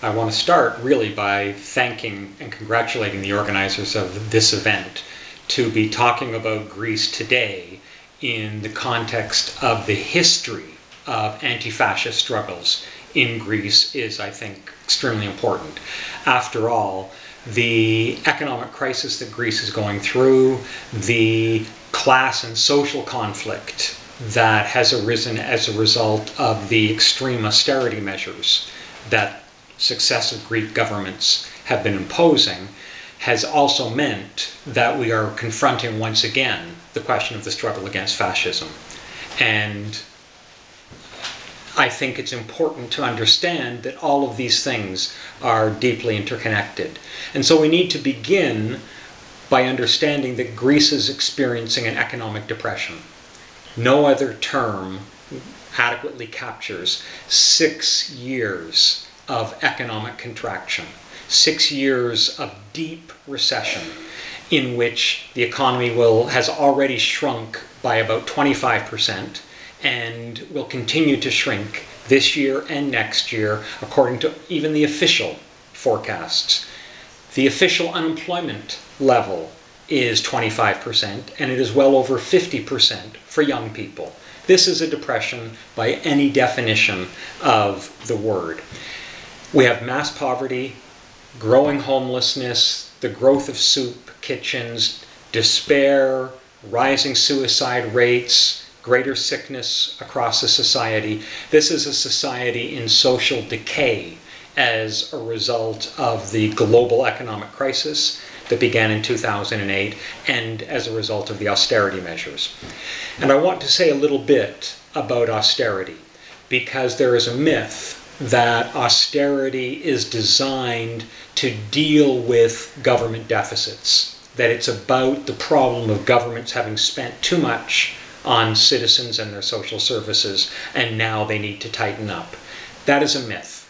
I want to start really by thanking and congratulating the organizers of this event to be talking about Greece today in the context of the history of anti-fascist struggles in Greece is, I think, extremely important. After all, the economic crisis that Greece is going through, the class and social conflict that has arisen as a result of the extreme austerity measures that successive Greek governments have been imposing, has also meant that we are confronting once again the question of the struggle against fascism. And I think it's important to understand that all of these things are deeply interconnected. And so we need to begin by understanding that Greece is experiencing an economic depression. No other term adequately captures 6 years of economic contraction, 6 years of deep recession in which the economy has already shrunk by about 25% and will continue to shrink this year and next year according to even the official forecasts. The official unemployment level is 25% and it is well over 50% for young people. This is a depression by any definition of the word. We have mass poverty, growing homelessness, the growth of soup kitchens, despair, rising suicide rates, greater sickness across the society. This is a society in social decay as a result of the global economic crisis that began in 2008 and as a result of the austerity measures. And I want to say a little bit about austerity because there is a myth that austerity is designed to deal with government deficits, that it's about the problem of governments having spent too much on citizens and their social services and now they need to tighten up. That is a myth.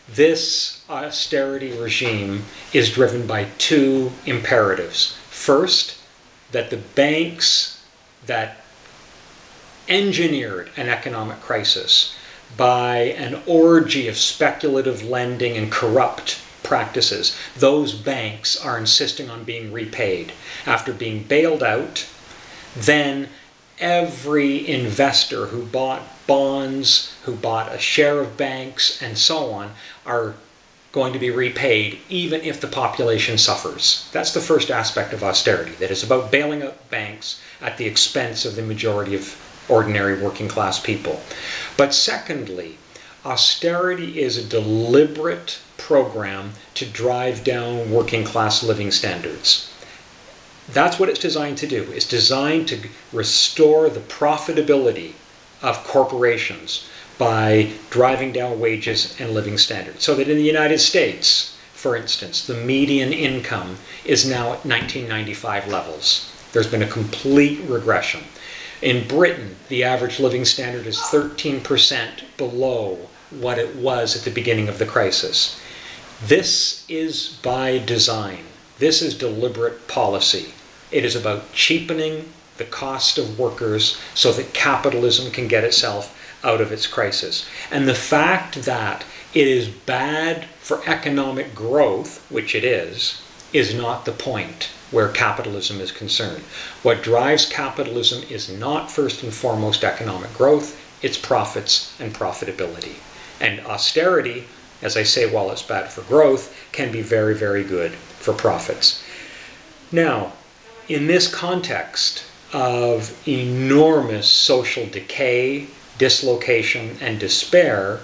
This austerity regime is driven by two imperatives. First, that the banks that engineered an economic crisis by an orgy of speculative lending and corrupt practices, those banks are insisting on being repaid. After being bailed out, then every investor who bought bonds, who bought a share of banks, and so on, are going to be repaid even if the population suffers. That's the first aspect of austerity, that is about bailing out banks at the expense of the majority of ordinary working class people. But secondly, austerity is a deliberate program to drive down working class living standards. That's what it's designed to do. It's designed to restore the profitability of corporations by driving down wages and living standards. So that in the United States, for instance, the median income is now at 1995 levels. There's been a complete regression. In Britain, the average living standard is 13% below what it was at the beginning of the crisis. This is by design. This is deliberate policy. It is about cheapening the cost of workers so that capitalism can get itself out of its crisis. And the fact that it is bad for economic growth, which it is not the point where capitalism is concerned. What drives capitalism is not first and foremost economic growth, it's profits and profitability. And austerity, as I say, while it's bad for growth, can be very, very good for profits. Now, in this context of enormous social decay, dislocation, and despair,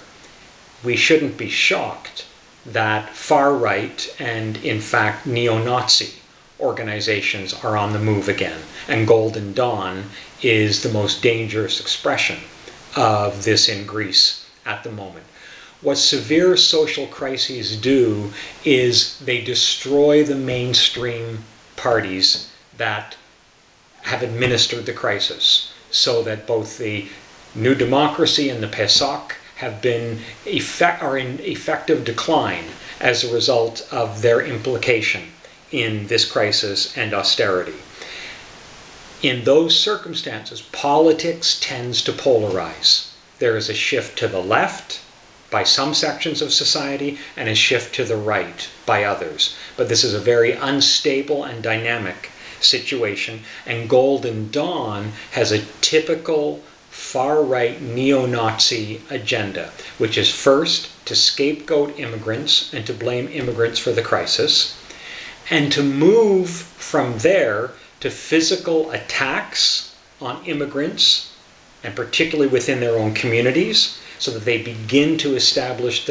we shouldn't be shocked that far-right and, in fact, neo-Nazi organizations are on the move again. And Golden Dawn is the most dangerous expression of this in Greece at the moment. What severe social crises do is they destroy the mainstream parties that have administered the crisis, so that both the New Democracy and the PASOK are in effective decline as a result of their implication in this crisis and austerity. In those circumstances, politics tends to polarize. There is a shift to the left by some sections of society and a shift to the right by others. But this is a very unstable and dynamic situation, and Golden Dawn has a typical far-right neo-Nazi agenda, which is first to scapegoat immigrants and to blame immigrants for the crisis, and to move from there to physical attacks on immigrants, and particularly within their own communities, so that they begin to establish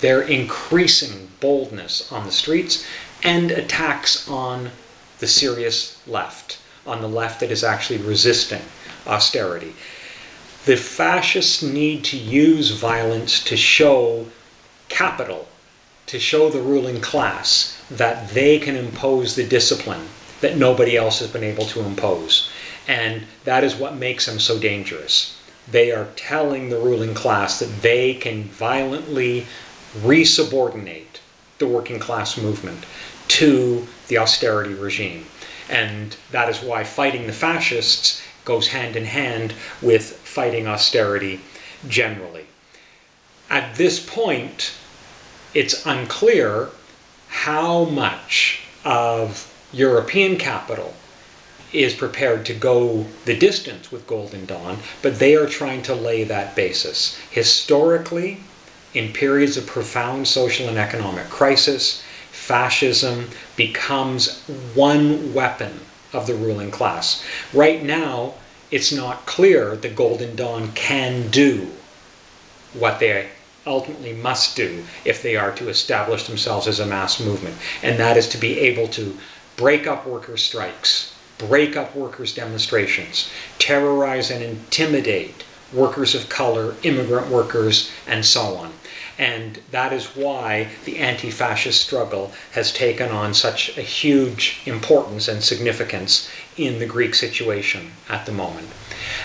their increasing boldness on the streets, and attacks on the serious left, on the left that is actually resisting austerity. The fascists need to use violence to show capital, to show the ruling class that they can impose the discipline that nobody else has been able to impose. And that is what makes them so dangerous. They are telling the ruling class that they can violently resubordinate the working class movement to the austerity regime. And that is why fighting the fascists goes hand in hand with fighting austerity generally. At this point, it's unclear how much of European capital is prepared to go the distance with Golden Dawn, but they are trying to lay that basis. Historically, in periods of profound social and economic crisis, fascism becomes one weapon of the ruling class. Right now, it's not clear that Golden Dawn can do what they ultimately must do if they are to establish themselves as a mass movement, and that is to be able to break up workers' strikes, break up workers' demonstrations, terrorize and intimidate workers of color, immigrant workers, and so on. And that is why the anti-fascist struggle has taken on such a huge importance and significance in the Greek situation at the moment.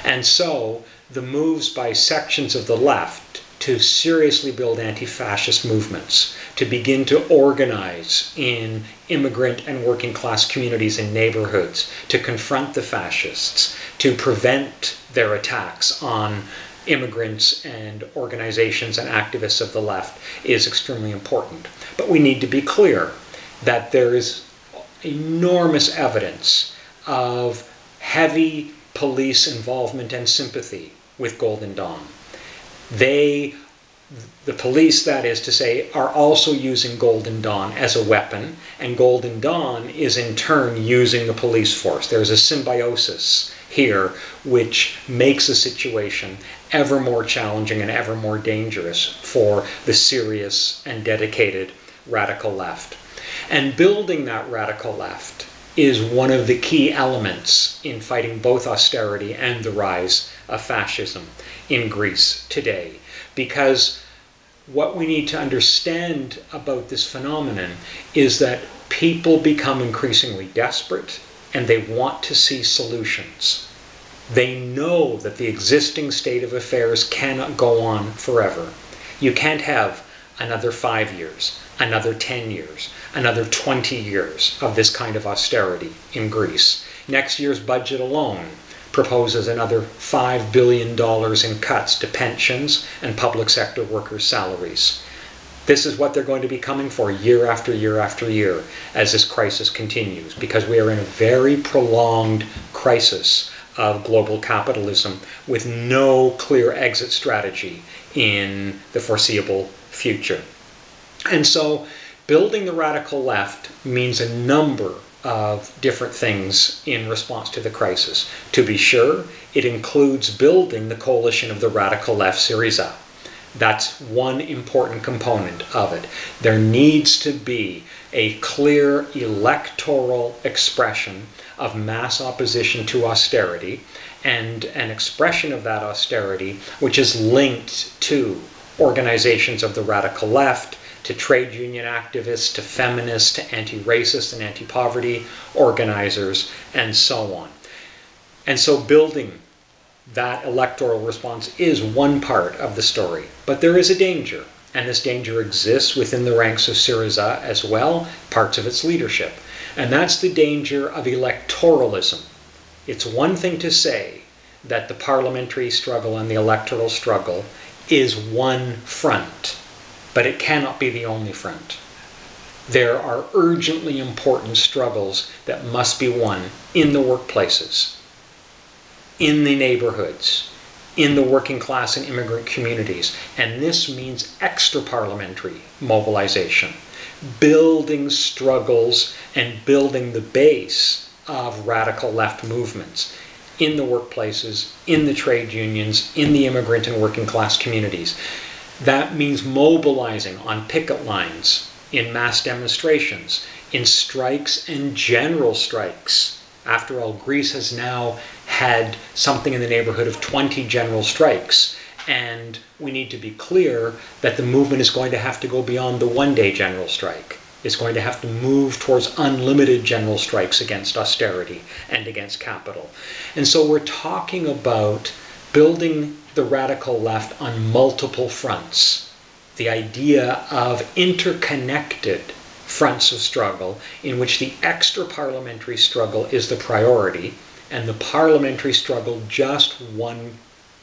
And so the moves by sections of the left to seriously build anti-fascist movements, to begin to organize in immigrant and working class communities and neighborhoods, to confront the fascists, to prevent their attacks on immigrants and organizations and activists of the left, is extremely important. But we need to be clear that there is enormous evidence of heavy police involvement and sympathy with Golden Dawn. The police, that is to say, are also using Golden Dawn as a weapon, and Golden Dawn is in turn using the police force. There's a symbiosis here which makes the situation ever more challenging and ever more dangerous for the serious and dedicated radical left. And building that radical left is one of the key elements in fighting both austerity and the rise of fascism in Greece today. Because what we need to understand about this phenomenon is that people become increasingly desperate and they want to see solutions. They know that the existing state of affairs cannot go on forever. You can't have another 5 years, another 10 years, another 20 years of this kind of austerity in Greece. Next year's budget alone proposes another $5 billion in cuts to pensions and public sector workers' salaries. This is what they're going to be coming for year after year after year as this crisis continues, because we are in a very prolonged crisis of global capitalism with no clear exit strategy in the foreseeable future. And so building the radical left means a number of different things in response to the crisis. To be sure, it includes building the coalition of the radical left, Syriza. That's one important component of it. There needs to be a clear electoral expression of mass opposition to austerity, and an expression of that austerity which is linked to organizations of the radical left, to trade union activists, to feminists, to anti-racist and anti-poverty organizers, and so on. And so building that electoral response is one part of the story. But there is a danger, and this danger exists within the ranks of Syriza as well, parts of its leadership. And that's the danger of electoralism. It's one thing to say that the parliamentary struggle and the electoral struggle is one front, but it cannot be the only front. There are urgently important struggles that must be won in the workplaces, in the neighborhoods, in the working class and immigrant communities. And this means extra-parliamentary mobilization, building struggles and building the base of radical left movements in the workplaces, in the trade unions, in the immigrant and working class communities. That means mobilizing on picket lines, in mass demonstrations, in strikes and general strikes. After all, Greece has now had something in the neighborhood of 20 general strikes, and we need to be clear that the movement is going to have to go beyond the one-day general strike. It's going to have to move towards unlimited general strikes against austerity and against capital. And so we're talking about building the radical left on multiple fronts. The idea of interconnected fronts of struggle in which the extra-parliamentary struggle is the priority and the parliamentary struggle just one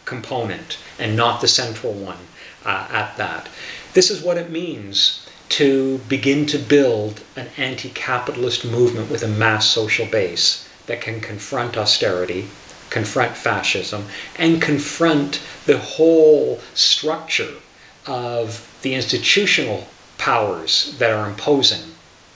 component and not the central one at that. This is what it means to begin to build an anti-capitalist movement with a mass social base that can confront austerity, confront fascism, and confront the whole structure of the institutional powers that are imposing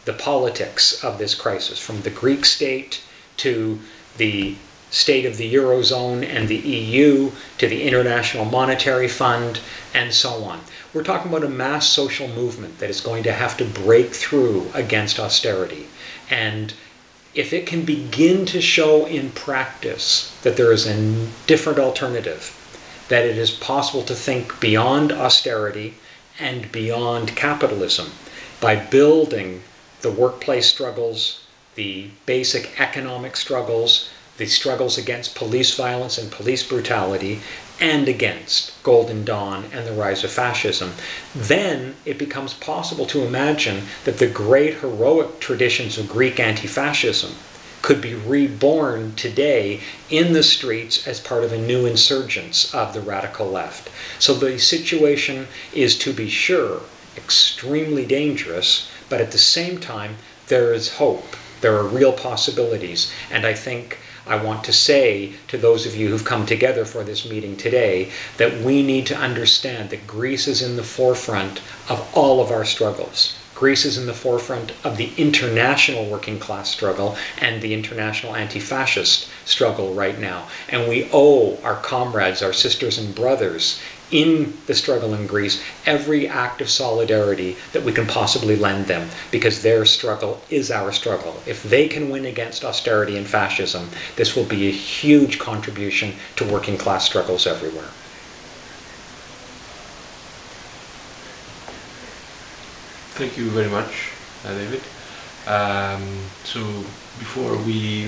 the politics of this crisis, from the Greek state to the state of the Eurozone and the EU to the International Monetary Fund and so on. We're talking about a mass social movement that is going to have to break through against austerity. And if it can begin to show in practice that there is a different alternative, that it is possible to think beyond austerity and beyond capitalism by building the workplace struggles, the basic economic struggles, the struggles against police violence and police brutality, and against Golden Dawn and the rise of fascism, then it becomes possible to imagine that the great heroic traditions of Greek anti-fascism could be reborn today in the streets as part of a new insurgence of the radical left. So the situation is, to be sure, extremely dangerous, but at the same time, there is hope. There are real possibilities. And I think I want to say to those of you who've come together for this meeting today that we need to understand that Greece is in the forefront of all of our struggles. Greece is in the forefront of the international working class struggle and the international anti-fascist struggle right now. And we owe our comrades, our sisters and brothers in the struggle in Greece every act of solidarity that we can possibly lend them, because their struggle is our struggle. If they can win against austerity and fascism, this will be a huge contribution to working class struggles everywhere. Thank you very much, David. So before we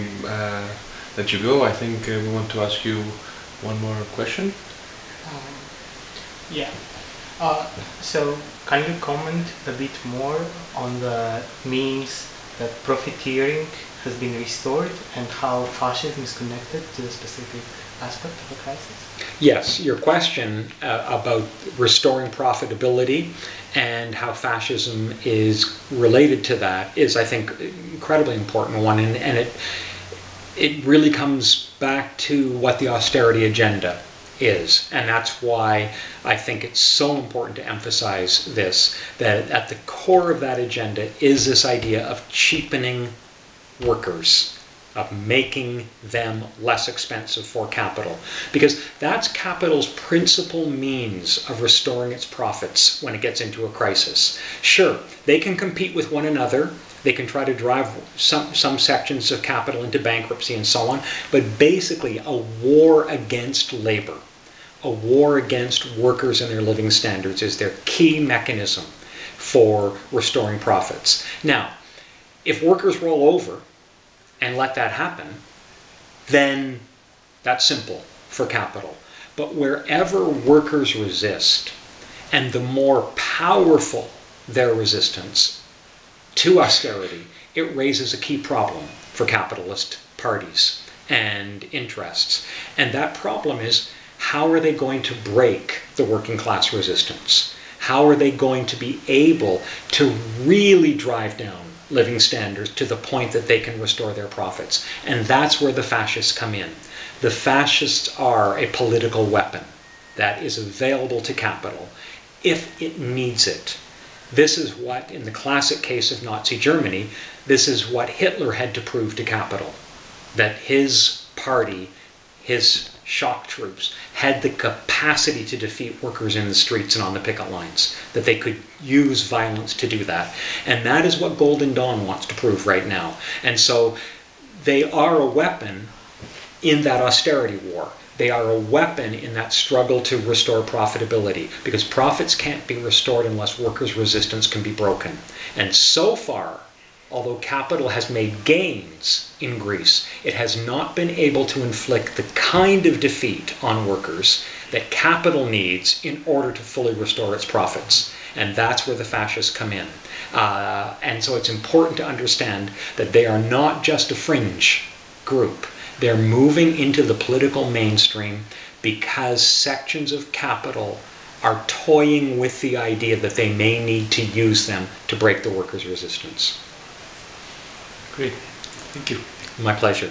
let you go, I think we want to ask you one more question. Yeah. So can you comment a bit more on the means that profiteering has been restored and how fascism is connected to the specific aspect of the crisis? Yes, your question about restoring profitability and how fascism is related to that is, I think, incredibly important one, and it really comes back to what the austerity agenda is, and that's why I think it's so important to emphasize this, that at the core of that agenda is this idea of cheapening workers, of making them less expensive for capital, because that's capital's principal means of restoring its profits when it gets into a crisis. Sure, they can compete with one another, they can try to drive some sections of capital into bankruptcy and so on, but basically a war against labor, a war against workers and their living standards is their key mechanism for restoring profits. Now, if workers roll over and let that happen, then that's simple for capital. But wherever workers resist, and the more powerful their resistance to austerity, it raises a key problem for capitalist parties and interests. And that problem is How are they going to break the working class resistance? How are they going to be able to really drive down living standards to the point that they can restore their profits? And that's where the fascists come in. The fascists are a political weapon that is available to capital if it needs it. This is what, in the classic case of Nazi Germany, this is what Hitler had to prove to capital. That his party, his shock troops, had the capacity to defeat workers in the streets and on the picket lines. That they could use violence to do that. And that is what Golden Dawn wants to prove right now. And so they are a weapon in that austerity war. They are a weapon in that struggle to restore profitability, because profits can't be restored unless workers' resistance can be broken. And so far, although capital has made gains in Greece, it has not been able to inflict the kind of defeat on workers that capital needs in order to fully restore its profits. And that's where the fascists come in. And so it's important to understand that they are not just a fringe group. They're moving into the political mainstream because sections of capital are toying with the idea that they may need to use them to break the workers' resistance. Great. Thank you. My pleasure.